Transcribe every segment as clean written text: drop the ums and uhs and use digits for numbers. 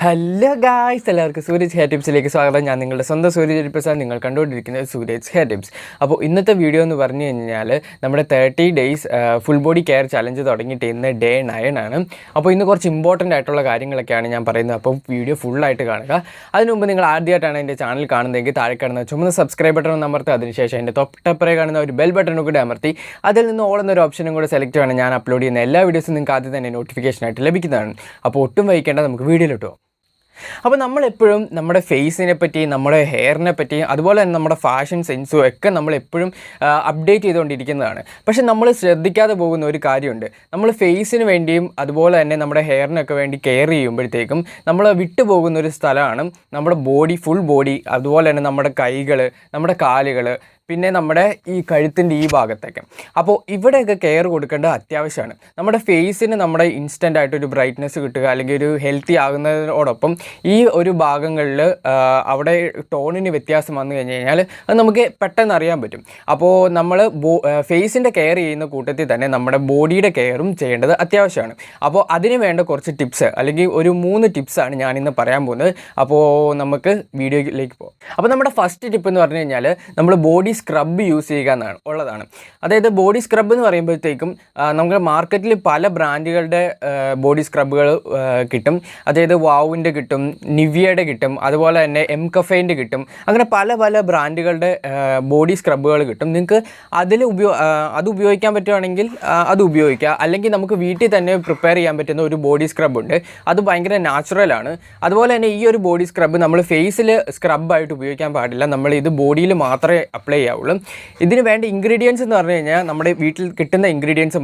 Hello guys, എല്ലാവർക്കും Sooraj hair ടിപ്സിലേക്ക് സ്വാഗതം. ഞാൻ നിങ്ങളുടെ സ്വന്തം സൂരജ് പ്രസാദ്. നിങ്ങൾ കണ്ടുകൊണ്ടിരിക്കുന്നത് സൂരജ് ഹെയർ ടിപ്സ്. അപ്പോൾ ഇന്നത്തെ വീഡിയോ എന്ന് പറഞ്ഞു കഴിഞ്ഞാൽ നമ്മുടെ 30 days full body care challenge തുടങ്ങിയിട്ട് ഇന്ന് ഡേ 9 ആണ്. അപ്പോൾ ഇന്ന് കുറച്ച് ഇമ്പോർട്ടൻ്റ് ആയിട്ടുള്ള കാര്യങ്ങളൊക്കെയാണ് ഞാൻ പറയുന്നത്. അപ്പോൾ വീഡിയോ ഫുള്ളായിട്ട് കാണുക. അതിന് മുമ്പ് നിങ്ങൾ ആദ്യമായിട്ടാണ് എൻ്റെ ചാനൽ കാണുന്നതെങ്കിൽ താഴെ കാണുന്ന ചുമന്ന സബ്സ്ക്രൈബ് ബട്ടൺ അമർത്തുക. അതിനുശേഷം എൻ്റെ തൊട്ടപ്പുറേ കാണുന്ന ഒരു ബെൽ ബട്ടണും കൂടി അമർത്തി അതിൽ നിന്ന് ഓൾ എന്നൊരു ഓപ്ഷനും കൂടെ സെലക്ട് ചെയ്യണം. ഞാൻ അപ്ലോഡ് ചെയ്യുന്ന എല്ലാ വീഡിയോസും നിങ്ങൾക്ക് ആദ്യം തന്നെ നോട്ടിഫിക്കേഷനായിട്ട് ലഭിക്കുന്നതാണ്. അപ്പോൾ ഒട്ടും വൈകിക്കേണ്ട, നമുക്ക് വീഡിയോയിലിട്ടോ. അപ്പോൾ നമ്മളെപ്പോഴും നമ്മുടെ ഫേസിനെ പറ്റി, നമ്മുടെ ഹെയറിനെ പറ്റി, അതുപോലെ തന്നെ നമ്മുടെ ഫാഷൻ സെൻസും ഒക്കെ നമ്മളെപ്പോഴും അപ്ഡേറ്റ് ചെയ്തുകൊണ്ടിരിക്കുന്നതാണ്. പക്ഷെ നമ്മൾ ശ്രദ്ധിക്കാതെ പോകുന്ന ഒരു കാര്യമുണ്ട്. നമ്മൾ ഫേസിന് വേണ്ടിയും അതുപോലെ തന്നെ നമ്മുടെ ഹെയറിനൊക്കെ വേണ്ടി കെയർ ചെയ്യുമ്പോഴത്തേക്കും നമ്മൾ വിട്ടുപോകുന്ന ഒരു സ്ഥലമാണ് നമ്മുടെ ബോഡി, ഫുൾ ബോഡി. അതുപോലെ തന്നെ നമ്മുടെ കൈകൾ, നമ്മുടെ കാലുകൾ, പിന്നെ നമ്മുടെ ഈ കഴുത്തിൻ്റെ ഈ ഭാഗത്തൊക്കെ. അപ്പോൾ ഇവിടെയൊക്കെ കെയർ കൊടുക്കേണ്ടത് അത്യാവശ്യമാണ്. നമ്മുടെ ഫേസിന് നമ്മുടെ ഇൻസ്റ്റൻ്റ് ആയിട്ടൊരു ബ്രൈറ്റ്നസ് കിട്ടുക, അല്ലെങ്കിൽ ഒരു ഹെൽത്തി ആകുന്നതിനോടൊപ്പം ഈ ഒരു ഭാഗങ്ങളിൽ അവിടെ ടോണിന് വ്യത്യാസം വന്നു കഴിഞ്ഞ് കഴിഞ്ഞാൽ അത് നമുക്ക് പെട്ടെന്ന് അറിയാൻ പറ്റും. അപ്പോൾ നമ്മൾ ഫേസിൻ്റെ കെയർ ചെയ്യുന്ന കൂട്ടത്തിൽ തന്നെ നമ്മുടെ ബോഡിയുടെ കെയറും ചെയ്യേണ്ടത് അത്യാവശ്യമാണ്. അപ്പോൾ അതിന് വേണ്ട കുറച്ച് ടിപ്സ്, അല്ലെങ്കിൽ ഒരു 3 ടിപ്സാണ് ഞാനിന്ന് പറയാൻ പോകുന്നത്. അപ്പോൾ നമുക്ക് വീഡിയോയിലേക്ക് പോകാം. അപ്പോൾ നമ്മുടെ ഫസ്റ്റ് ടിപ്പ് എന്ന് പറഞ്ഞു കഴിഞ്ഞാൽ നമ്മൾ ബോഡി സ്ക്രബ് യൂസ് ചെയ്യുക ഉള്ളതാണ്. അതായത് ബോഡി സ്ക്രബ് എന്ന് പറയുമ്പോഴത്തേക്കും നമുക്ക് മാർക്കറ്റിൽ പല ബ്രാൻഡുകളുടെ ബോഡി സ്ക്രബുകൾ കിട്ടും. അതായത് വാവിൻ്റെ കിട്ടും, നിവിയയുടെ കിട്ടും, അതുപോലെ തന്നെ എം കഫേൻ്റെ കിട്ടും. അങ്ങനെ പല പല ബ്രാൻഡുകളുടെ ബോഡി സ്ക്രബുകൾ കിട്ടും. നിങ്ങൾക്ക് അത് ഉപയോഗിക്കാൻ പറ്റുവാണെങ്കിൽ അത് ഉപയോഗിക്കുക. അല്ലെങ്കിൽ നമുക്ക് വീട്ടിൽ തന്നെ പ്രിപ്പയർ ചെയ്യാൻ പറ്റുന്ന ഒരു ബോഡി സ്ക്രബ് ഉണ്ട്. അത് ഭയങ്കര നാച്ചുറലാണ്. അതുപോലെ തന്നെ ഈ ഒരു ബോഡി സ്ക്രബ് നമ്മൾ ഫേസിൽ സ്ക്രബായിട്ട് ഉപയോഗിക്കാൻ പാടില്ല. നമ്മൾ ഇത് ബോഡിയിൽ മാത്രമേ അപ്ലൈ ചെയ്യാവുള്ളൂ. ഇതിന് വേണ്ട ഇൻഗ്രീഡിയൻസ് എന്ന് പറഞ്ഞു കഴിഞ്ഞാൽ നമ്മുടെ വീട്ടിൽ കിട്ടുന്ന ഇൻഗ്രീഡിയൻസ്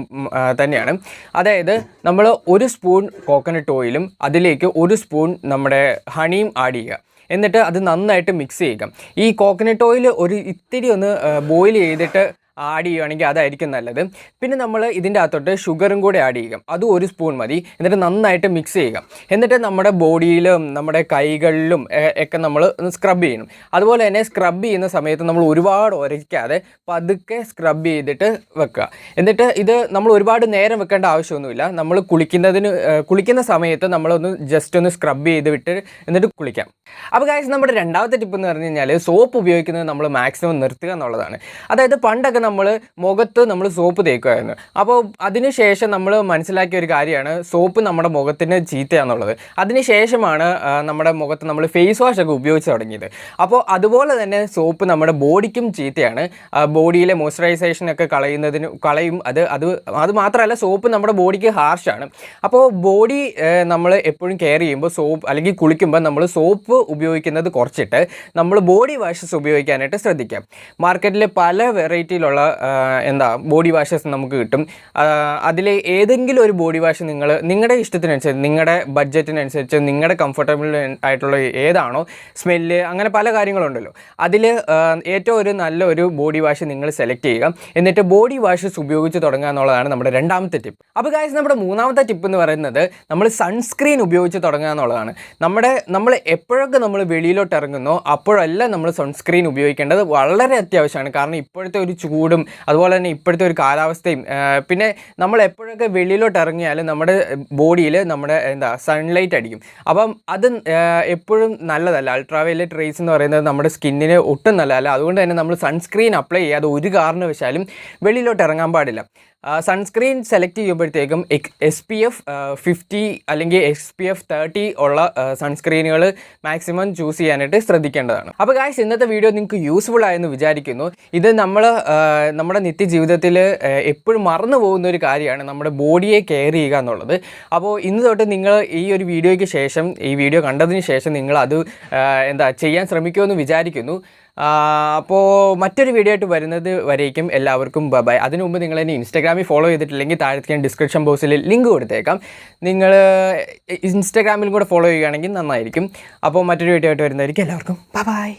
തന്നെയാണ്. അതായത് നമ്മൾ 1 സ്പൂൺ കോക്കനട്ട് ഓയിലും അതിലേക്ക് 1 സ്പൂൺ നമ്മുടെ ഹണിയും ആഡ് ചെയ്യുക. എന്നിട്ട് അത് നന്നായിട്ട് മിക്സ് ചെയ്യുക. ഈ കോക്കനട്ട് ഓയിൽ ഒരു ഇത്തിരി ഒന്ന് ബോയിൽ ചെയ്തിട്ട് ആഡ് ചെയ്യുകയാണെങ്കിൽ അതായിരിക്കും നല്ലത്. പിന്നെ നമ്മൾ ഇതിൻ്റെ അകത്തോട്ട് ഷുഗറും കൂടെ ആഡ് ചെയ്യുക. അതും 1 സ്പൂൺ മതി. എന്നിട്ട് നന്നായിട്ട് മിക്സ് ചെയ്യുക. എന്നിട്ട് നമ്മുടെ ബോഡിയിലും നമ്മുടെ കൈകളിലും ഒക്കെ നമ്മൾ സ്ക്രബ് ചെയ്യണം. അതുപോലെ തന്നെ സ്ക്രബ് ചെയ്യുന്ന സമയത്ത് നമ്മൾ ഒരുപാട് ഉരയ്ക്കാതെ പതുക്കെ സ്ക്രബ് ചെയ്തിട്ട് വെക്കുക. എന്നിട്ട് ഇത് നമ്മൾ ഒരുപാട് നേരം വെക്കേണ്ട ആവശ്യമൊന്നുമില്ല. നമ്മൾ കുളിക്കുന്ന സമയത്ത് നമ്മളൊന്ന് ജസ്റ്റ് ഒന്ന് സ്ക്രബ് ചെയ്ത് വിട്ട് എന്നിട്ട് കുളിക്കാം. അപ്പോൾ ഗൈസ്, നമ്മുടെ രണ്ടാമത്തെ ടിപ്പ് എന്ന് പറഞ്ഞു കഴിഞ്ഞാൽ സോപ്പ് ഉപയോഗിക്കുന്നത് നമ്മൾ മാക്സിമം നിർത്തുക എന്നുള്ളതാണ്. അതായത് പണ്ടൊക്കെ നമ്മൾ മുഖത്ത് നമ്മൾ സോപ്പ് തേക്കുമായിരുന്നു. അപ്പോൾ അതിനുശേഷം നമ്മൾ മനസ്സിലാക്കിയ ഒരു കാര്യമാണ് സോപ്പ് നമ്മുടെ മുഖത്തിന് ചീത്തയാണെന്നുള്ളത്. അതിനുശേഷമാണ് നമ്മുടെ മുഖത്ത് നമ്മൾ ഫേസ് വാഷ് ഒക്കെ ഉപയോഗിച്ച് തുടങ്ങിയത്. അപ്പോൾ അതുപോലെ തന്നെ സോപ്പ് നമ്മുടെ ബോഡിക്കും ചീത്തയാണ്. ബോഡിയിലെ മോയ്സ്ചറൈസേഷനൊക്കെ കളയും. അത് മാത്രമല്ല, സോപ്പ് നമ്മുടെ ബോഡിക്ക് ഹാർഷാണ്. അപ്പോൾ ബോഡി നമ്മൾ എപ്പോഴും കെയർ ചെയ്യുമ്പോൾ സോപ്പ്, അല്ലെങ്കിൽ കുളിക്കുമ്പോൾ നമ്മൾ സോപ്പ് ഉപയോഗിക്കുന്നത് കുറച്ചിട്ട് നമ്മൾ ബോഡി വാഷസ് ഉപയോഗിക്കാനായിട്ട് ശ്രദ്ധിക്കാം. മാർക്കറ്റിൽ പല വെറൈറ്റിയിലുള്ള ബോഡി വാഷസ് നമുക്ക് കിട്ടും. അതിൽ ഏതെങ്കിലും ഒരു ബോഡി വാഷ് നിങ്ങളുടെ ഇഷ്ടത്തിനനുസരിച്ച്, നിങ്ങളുടെ ബഡ്ജറ്റിനനുസരിച്ച്, നിങ്ങളുടെ കംഫർട്ടബിൾ ആയിട്ടുള്ള ഏതാണോ സ്മെല്ല്, അങ്ങനെ പല കാര്യങ്ങളുണ്ടല്ലോ, അതിൽ ഏറ്റവും നല്ലൊരു ബോഡി വാഷ് നിങ്ങൾ സെലക്ട് ചെയ്യുക. എന്നിട്ട് ബോഡി വാഷസ് ഉപയോഗിച്ച് തുടങ്ങുക എന്നുള്ളതാണ് നമ്മുടെ രണ്ടാമത്തെ ടിപ്പ്. അപ്പോൾ ഗൈസ്, നമ്മുടെ മൂന്നാമത്തെ ടിപ്പ് എന്ന് പറയുന്നത് നമ്മൾ സൺസ്ക്രീൻ ഉപയോഗിച്ച് തുടങ്ങുക എന്നുള്ളതാണ്. നമ്മൾ എപ്പോഴൊക്കെ നമ്മൾ വെളിയിലോട്ട് ഇറങ്ങുന്നോ അപ്പോഴെല്ലാം നമ്മൾ സൺസ്ക്രീൻ ഉപയോഗിക്കേണ്ടത് വളരെ അത്യാവശ്യമാണ്. കാരണം ഇപ്പോഴത്തെ ഒരു ചൂടും അതുപോലെ തന്നെ ഇപ്പോഴത്തെ ഒരു കാലാവസ്ഥയും, പിന്നെ നമ്മൾ എപ്പോഴൊക്കെ വെളിയിലോട്ട് ഇറങ്ങിയാലും നമ്മുടെ ബോഡിയിൽ നമ്മുടെ സൺലൈറ്റ് അടിക്കും. അപ്പം അത് എപ്പോഴും നല്ലതല്ല. അൾട്രാവയലറ്റ് റേസ് എന്ന് പറയുന്നത് നമ്മുടെ സ്കിന്നിന് ഒട്ടും നല്ലതല്ല. അതുകൊണ്ട് തന്നെ നമ്മൾ സൺസ്ക്രീൻ അപ്ലൈ ചെയ്യാതെ ഒരു കാരണവശാലും വെളിയിലോട്ട് ഇറങ്ങാൻ പാടില്ല. സൺസ്ക്രീൻ സെലക്ട് ചെയ്യുമ്പോഴത്തേക്കും SPF 50 അല്ലെങ്കിൽ SPF 30 ഉള്ള സൺസ്ക്രീനുകൾ മാക്സിമം ചൂസ് ചെയ്യാനായിട്ട് ശ്രദ്ധിക്കേണ്ടതാണ്. അപ്പോൾ ഗായ്സ്, ഇന്നത്തെ വീഡിയോ നിങ്ങൾക്ക് യൂസ്ഫുൾ ആയെന്ന് വിചാരിക്കുന്നു. ഇത് നമ്മുടെ നിത്യജീവിതത്തിൽ എപ്പോഴും മറന്നു പോകുന്ന ഒരു കാര്യമാണ് നമ്മുടെ ബോഡിയെ കെയർ ചെയ്യുക എന്നുള്ളത്. അപ്പോൾ ഇന്ന് തൊട്ട് നിങ്ങൾ ഈ ഒരു വീഡിയോയ്ക്ക് ശേഷം, ഈ വീഡിയോ കണ്ടതിന് ശേഷം നിങ്ങൾ അത് ചെയ്യാൻ ശ്രമിക്കുമെന്ന് വിചാരിക്കുന്നു. അപ്പോൾ മറ്റൊരു വീഡിയോ ആയിട്ട് വരുന്നത് വരേക്കും എല്ലാവർക്കും ബൈ. അതിനു മുമ്പ് നിങ്ങൾ എന്നെ ഇൻസ്റ്റാഗ്രാമിൽ ഫോളോ ചെയ്തിട്ടില്ലെങ്കിൽ താഴത്തെ ഞാൻ ഡിസ്ക്രിപ്ഷൻ ബോക്സിൽ ലിങ്ക് കൊടുത്തേക്കാം. നിങ്ങൾ ഇൻസ്റ്റാഗ്രാമിലും കൂടെ ഫോളോ ചെയ്യുകയാണെങ്കിൽ നന്നായിരിക്കും. അപ്പോൾ മറ്റൊരു വീഡിയോ ആയിട്ട് വരുന്നതായിരിക്കും. എല്ലാവർക്കും ബൈ.